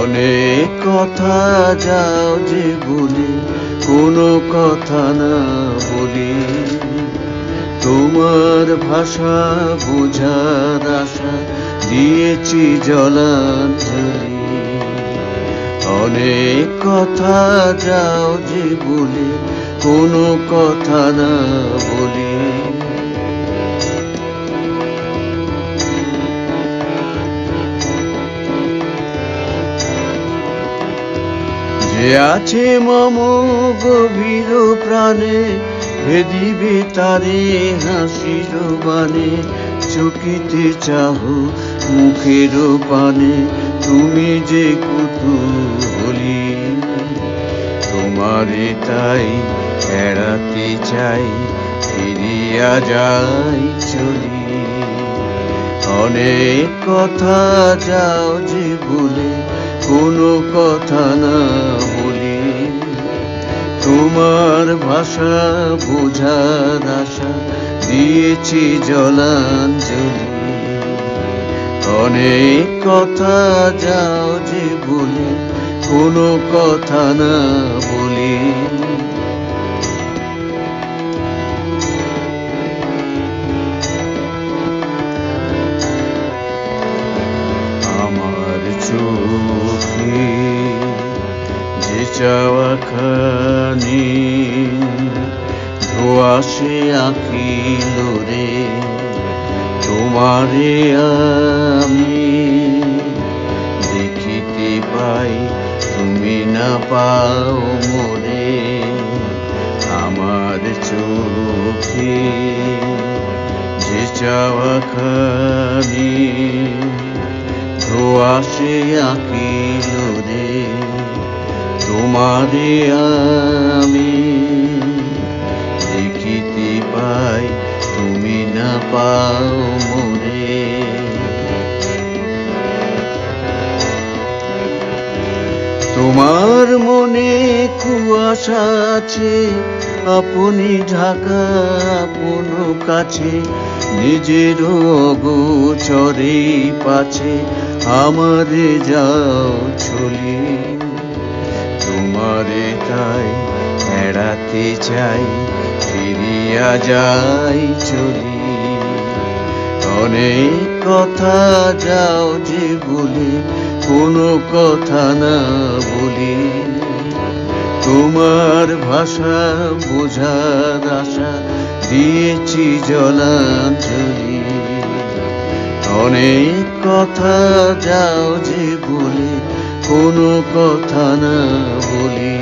অনেক কথা যাও যে বলে কোনো কথা না বলি, তোমার ভাষা বোঝার আশা দিয়েছি জলাঞ্জলি। অনেক কথা যাও যে বলে কোনো কথা না বলি, যে আছে মম গভীর প্রাণে ভেদিবে তারে হাসির বানে। চকিতে চাহো মুখের পানে তুমি যে কুতূহলী, তোমারে তাই এড়াতে চাই ফিরিয়া যাই চলি। অনেক কথা যাও যে বলে কোনো কথা না বলি, তোমার ভাষা বোঝার আশা দিয়েছি জলাঞ্জলি। অনেক কথা যাও যে বলে কোনো কথা না বলি, আমার চোখে যে চাওয়াখানি ধোঁয়াশে আঁকিল রে, তোমারে আমি দেখিতে পাই তুমি না পাও মোরে। আমার চোখে যে চাওয়াখানি ধোঁয়াশে আঁকিল রে, তোমারে আমি দেখিতে পাই তুমি না পাও মোরে। তোমার মনে কুয়াশা আছে আপনি ঢাকা আপন কাছে, নিজের অগোচরে পাছে আমারে যাও ছলি। তোমারে তাই এড়াতে চাই ফিরিয়া যাই চলি। অনেক কথা যাও যে বলে কোনো কথা না বলি, তোমার ভাষা বোঝার আশা দিয়েছি জলাঞ্জলি। অনেক কথা যাও যে বলে কোনো কথা না বলি।